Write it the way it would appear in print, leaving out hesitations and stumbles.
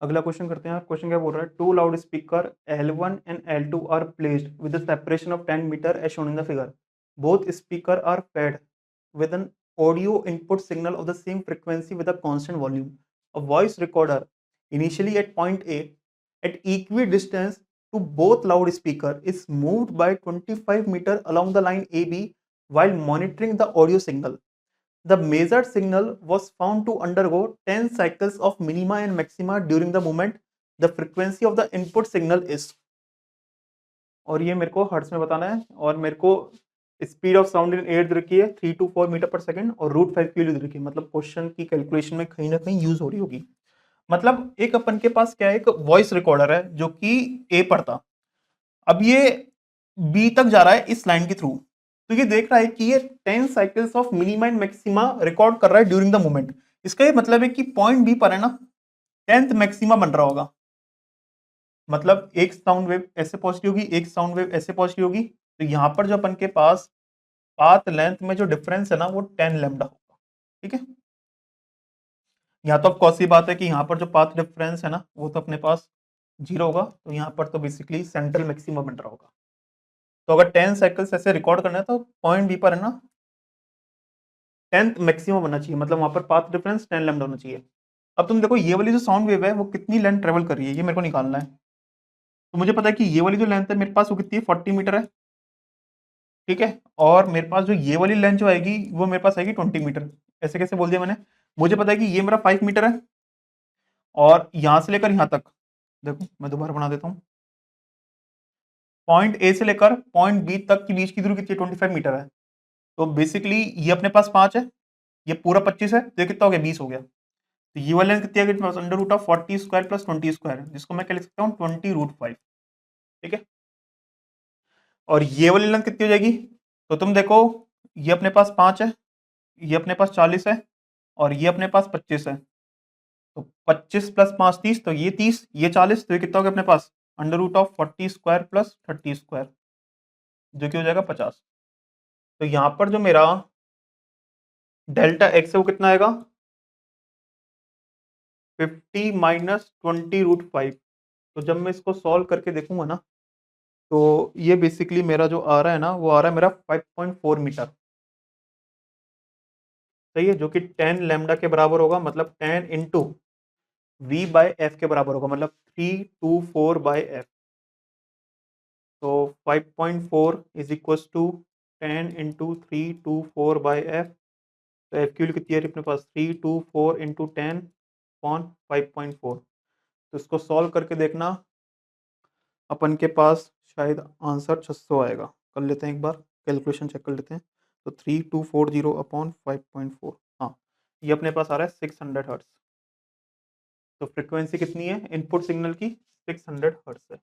अगला क्वेश्चन करते हैं। क्वेश्चन क्या बोल रहा है, two loud speaker L1 and L2 are placed with the separation of 10 metre as shown in the figure. Both speaker are fed with an audio input signal of the same frequency with a constant volume. A voice recorder, initially at point A, at equidistance to both loudspeaker, is moved by 25 meter along the line AB while monitoring the audio signal. The measured signal was found to undergo 10 cycles of minima and maxima during the movement. The frequency of the input signal is, और ये मेरे को hertz में बताना है, और मेरे को speed of sound in air दे रखी है 3 to 4 मीटर पर सेकंड, और √5 की वैल्यू दे रखी है। मतलब क्वेश्चन की कैलकुलेशन में कहीं ना कहीं यूज हो रही होगी। मतलब एक अपन के पास क्या है, एक वॉइस रिकॉर्डर है जो कि ए पर था, अब ये बी तक जा रहा है इस लाइन के थ्रू, तो ये देख रहा है कि ये 10 cycles of minima and maxima record कर रहा है ड्यूरिंग द मूवमेंट। इसका ये मतलब है कि पॉइंट बी पर है ना 10th मैक्सिमा बन रहा होगा। मतलब एक साउंड वेव ऐसे पहुंचती होगी, एक साउंड वेव ऐसे पहुंचती होगी, तो यहां पर जो अपन के पास पाथ लेंथ में जो डिफरेंस है ना वो 10 लैम्डा होगा। ठीक है, यहाँ तो अब कौन सी बात है कि यहाँ पर जो पाथ डिफरेंस है ना वो तो अपने पास 0 होगा, तो यहाँ पर तो बेसिकली सेंट्रल मैक्सिमा बन रहा होगा। तो अगर 10 साइकिल्स ऐसे रिकॉर्ड करना है तो पॉइंट बी पर है ना 10th मैक्सिमा बनना चाहिए, मतलब वहां पर पाथ डिफरेंस 10 लैम्डा होना चाहिए। अब तुम देखो ये वाली जो साउंड वेव है वो कितनी लेंथ ट्रेवल कर रही है, ये मेरे को निकालना है। तो मुझे पता है कि ये वाली जो लेंथ है मेरे पास वो कितनी है, 40 मीटर है। ठीक है, और मेरे पास जो ये वाली लेंथ जो आएगी वो मेरे पास आएगी 20 मीटर। ऐसे कैसे बोल दिया मैंने, मुझे पता है कि ये मेरा 5 मीटर है, और यहां से लेकर यहां तक, देखो मैं दोबारा बना देता हूं, पॉइंट ए से लेकर पॉइंट बी तक की बीच की दूरी कितनी 25 मीटर है। तो बेसिकली ये अपने पास 5 है, ये पूरा 25 है, तो ये कितना हो गया 20 हो गया। तो ये वाली लेंथ कितनी आ गई, under root of 40 square plus 20 square, जिसको मैं क्या लिख सकता हूँ 20√5। ठीक है, और ये वाली लेंथ कितनी हो जाएगी, तो तुम देखो ये अपने पास 5 है, ये अपने पास 40 है, और ये अपने पास 25 है। तो 25 प्लस 5 30, तो ये 30, ये 40, तो ये कितना हो गया अपने पास under root of 40 square plus 30 square, जो कि हो जाएगा 50। तो यहां पर जो मेरा डेल्टा एक्स है वो कितना आएगा 50 माइनस 20√5। तो जब मैं इसको सॉल्व करके देखूंगा ना, तो ये बेसिकली मेरा जो आ रहा है ना वो आ रहा है मेरा 5.4 मीटर। सही है, जो कि 10 लैम्डा के बराबर होगा, मतलब 10 इंटू वी बाय एफ के बराबर होगा, मतलब 324 बाय एफ। तो 5.4 is equal to 10 into 324 by F. तो एफ की वैल्यू कितनी है अपने पास 324 इंटू 10 अपॉन 5.4। तो इसको सॉल्व करके देखना, अपन के पास शायद आंसर 600 आएगा। कर लेते हैं एक बार कैलकुलेशन चेक कर लेते हैं। तो 3240 अपॉन 5.4, हाँ ये अपने पास आ रहा है 600 हर्ट्स। तो फ्रिक्वेंसी कितनी है इनपुट सिग्नल की, 600 हर्ट्स है।